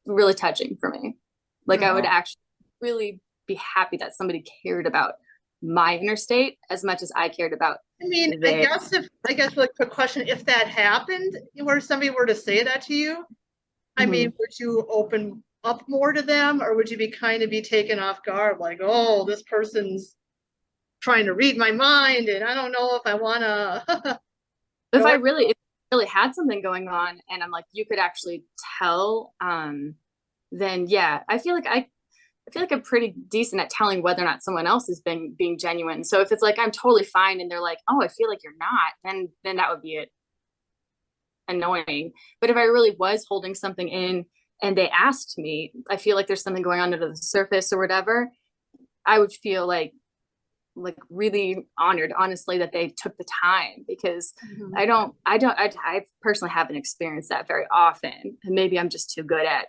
really touching for me. Like I would actually really be happy that somebody cared about my inner state as much as I cared about. I mean, I guess like the question, if that happened, where somebody were to say that to you, I mean, would you open up more to them, or would you be taken off guard, like, oh, this person's trying to read my mind, and I don't know if I want to. If I really had something going on, and I'm like, you could actually tell, then yeah, I feel like I'm pretty decent at telling whether or not someone else is being genuine. So if it's like I'm totally fine, and they're like, oh, I feel like you're not, then that would be it. Annoying. But if I really was holding something in and they asked me, I feel like there's something going on under the surface or whatever, I would feel like really honored, honestly, that they took the time, because I personally haven't experienced that very often. And maybe I'm just too good at,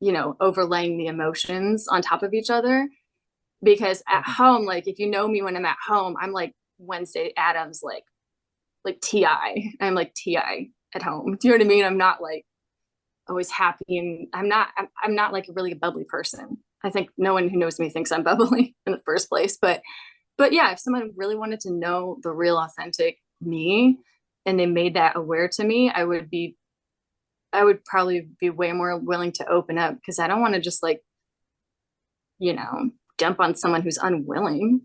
you know, overlaying the emotions on top of each other. Because at home, like if you know me when I'm at home, I'm like Wednesday Addams, like TI. I'm like TI at home. Do you know what I mean? I'm not like always happy, and I'm not like really a bubbly person. I think no one who knows me thinks I'm bubbly in the first place. But yeah, if someone really wanted to know the real authentic me and they made that aware to me, I would probably be way more willing to open up, because I don't want to just like, you know, dump on someone who's unwilling.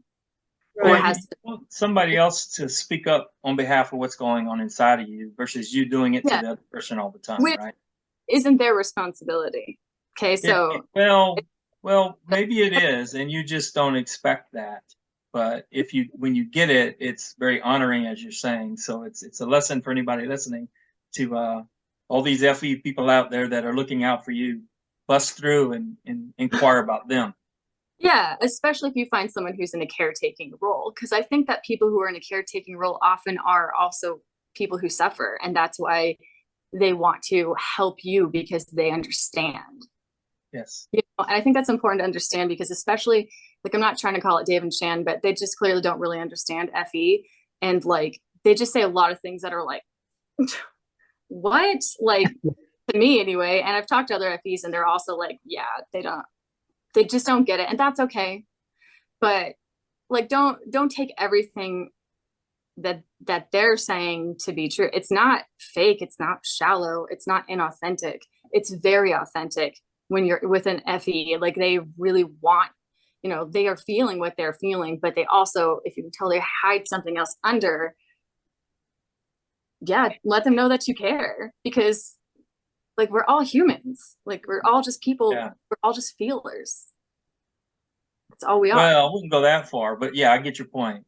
Or has somebody else to speak up on behalf of what's going on inside of you versus you doing it to the other person all the time, right? Isn't their responsibility. Okay, so well, maybe it is, and you just don't expect that. But when you get it, it's very honoring, as you're saying. So it's a lesson for anybody listening to all these FE people out there that are looking out for you. Bust through and inquire about them. Yeah, especially if you find someone who's in a caretaking role, because I think that people who are in a caretaking role often are also people who suffer, and that's why they want to help you, because they understand. Yes. You know, and I think that's important to understand, because especially, like, I'm not trying to call it Dave and Shan, but they just clearly don't really understand FE, and like they just say a lot of things that are like, what? Like, to me anyway. And I've talked to other FEs, and they're also like, yeah, they just don't get it, and that's okay. But like, don't take everything that they're saying to be true. It's not fake, it's not shallow, it's not inauthentic. It's very authentic when you're with an FE. Like, they really want, you know, they are feeling what they're feeling, but they also, if you can tell, they hide something else under. Yeah, let them know that you care, because like, we're all humans. Like, we're all just people. Yeah. We're all just feelers. That's all we are. Well, I wouldn't go that far, but yeah, I get your point.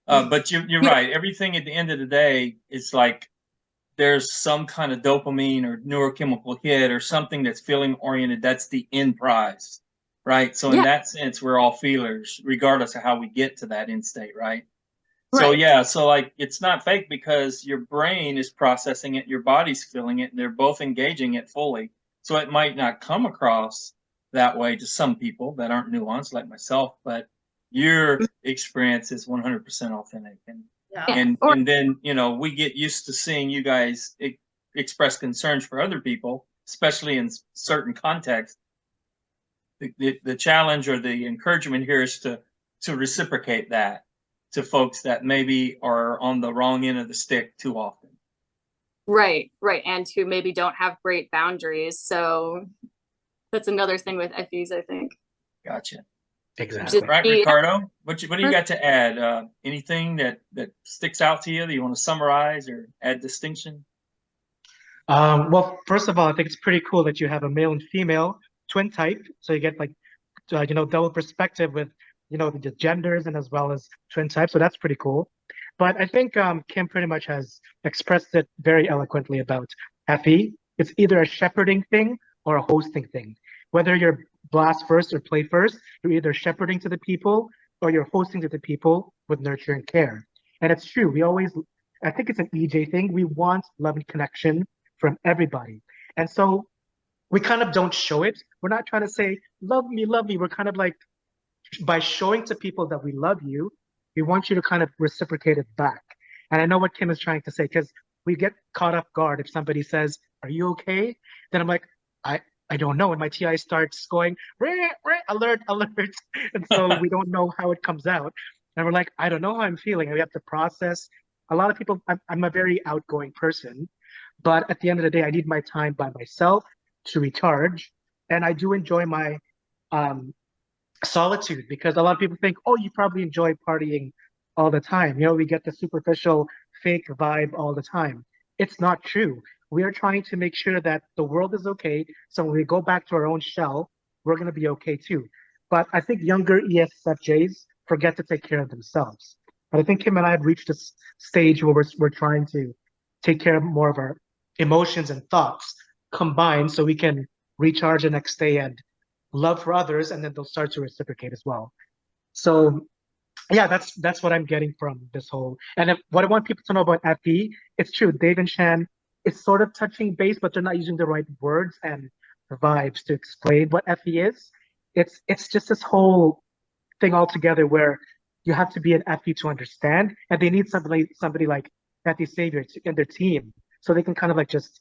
But you're right. Everything at the end of the day is like there's some kind of dopamine or neurochemical hit or something that's feeling oriented. That's the end prize, right? So in that sense, we're all feelers, regardless of how we get to that end state, right? So yeah, so like it's not fake because your brain is processing it, your body's feeling it, and they're both engaging it fully. So it might not come across that way to some people that aren't nuanced like myself, but your experience is 100% authentic. And then, you know, we get used to seeing you guys express concerns for other people, especially in certain contexts. The challenge or the encouragement here is to reciprocate that. to folks that maybe are on the wrong end of the stick too often. Right, and who maybe don't have great boundaries. So that's another thing with FEs, I think. Gotcha. Exactly. Right, Ricardo, what do you got to add? Anything that sticks out to you that you want to summarize or add distinction? Well, first of all, I think it's pretty cool that you have a male and female twin type, so you get like double perspective with the genders and as well as twin types. So that's pretty cool. But I think Kim pretty much has expressed it very eloquently about FE. It's either a shepherding thing or a hosting thing. Whether you're blast first or play first, you're either shepherding to the people or you're hosting to the people with nurture and care. And it's true. I think it's an EJ thing. We want love and connection from everybody. And so we kind of don't show it. We're not trying to say, love me, love me. We're kind of like, by showing to people that we love you, we want you to kind of reciprocate it back. And I know what Kim is trying to say, because we get caught off guard if somebody says, are you okay? Then I'm like, I don't know. And my TI starts going, alert, alert. And so we don't know how it comes out. And we're like, I don't know how I'm feeling. And we have to process. A lot of people, I'm a very outgoing person, but at the end of the day, I need my time by myself to recharge. And I do enjoy my solitude, because a lot of people think, oh, you probably enjoy partying all the time. We get the superficial fake vibe all the time. It's not true. We are trying to make sure that the world is okay. So when we go back to our own shell, we're going to be okay too. But I think younger ESFJs forget to take care of themselves. But I think Kim and I have reached a stage where we're trying to take care of more of our emotions and thoughts combined so we can recharge the next day and love for others, and then they'll start to reciprocate as well. So yeah, that's what I'm getting from this whole. And what I want people to know about FE, it's true, Dave and Shan, it's sort of touching base, but they're not using the right words and vibes to explain what FE is. It's just this whole thing altogether where you have to be an FE to understand, and they need somebody like FE Savior in their team, so they can kind of like just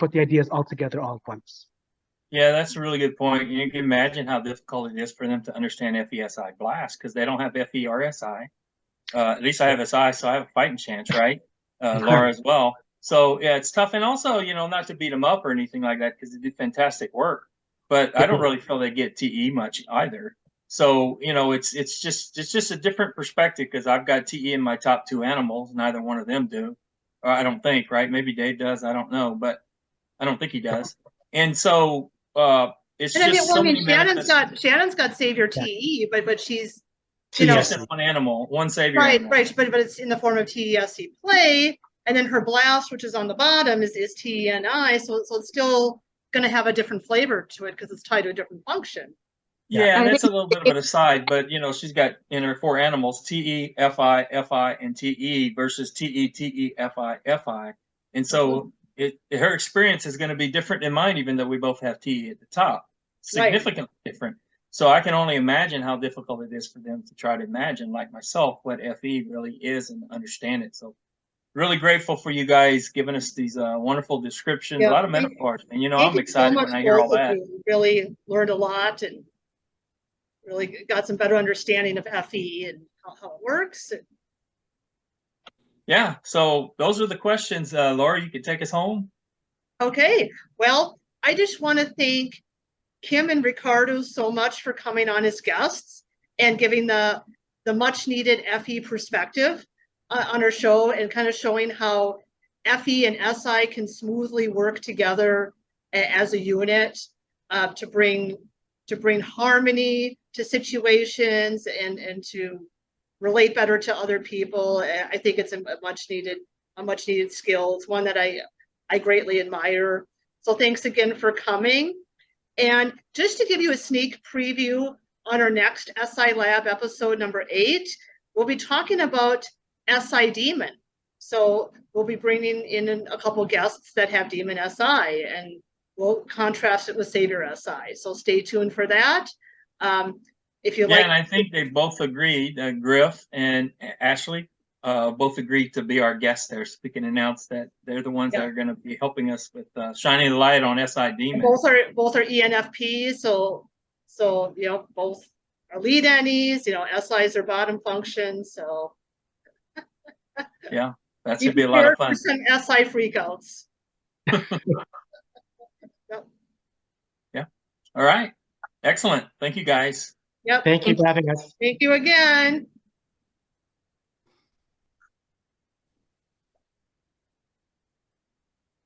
put the ideas all together all at once. Yeah, that's a really good point. You can imagine how difficult it is for them to understand FESI Blast, because they don't have FE or SI. At least I have SI, so I have a fighting chance, right? Laura as well. So yeah, it's tough. And also, not to beat them up or anything like that, because they do fantastic work. But I don't really feel they get TE much either. So it's just a different perspective, because I've got TE in my top two animals. Neither one of them do. Or I don't think, right? Maybe Dave does. I don't know, but I don't think he does. And so it's just so many Shannon's got Savior TE, but she's just one animal, one Savior animal. Right, but it's in the form of TESC play, and then her blast, which is on the bottom, is TENI, so it's still going to have a different flavor to it because it's tied to a different function. Yeah, and it's a little bit of an aside, but she's got in her four animals TE, FI, FI, and TE versus TE, TE, FI, FI, and so her experience is going to be different than mine, even though we both have TE at the top, significantly different. So I can only imagine how difficult it is for them to try to imagine, like myself, what FE really is and understand it. So really grateful for you guys giving us these wonderful descriptions, a lot of metaphors, and I'm excited when I hear all that. Really learned a lot and really got some better understanding of FE and how it works. Yeah, so those are the questions. Laura, you can take us home. Okay, well, I just want to thank Kim and Ricardo so much for coming on as guests and giving the much needed FE perspective on our show, and kind of showing how FE and SI can smoothly work together as a unit to bring harmony to situations and to relate better to other people. I think it's a much needed skill. It's one that I greatly admire. So thanks again for coming. And just to give you a sneak preview on our next SI Lab episode number 8, we'll be talking about SI Demon. So we'll be bringing in a couple guests that have Demon SI, and we'll contrast it with Savior SI. So stay tuned for that. If you like, and I think they both agreed, Griff and Ashley, both agreed to be our guests there. So we can announce that they're the ones that are going to be helping us with shining the light on SI Demon. Both are ENFPs, so both are lead any's, SIs are bottom functions. So Yeah, that be should be a lot of prepared fun. for some SI freakouts. Yep. Yeah. All right. Excellent. Thank you, guys. Yep. Thank you for having us. Thank you again.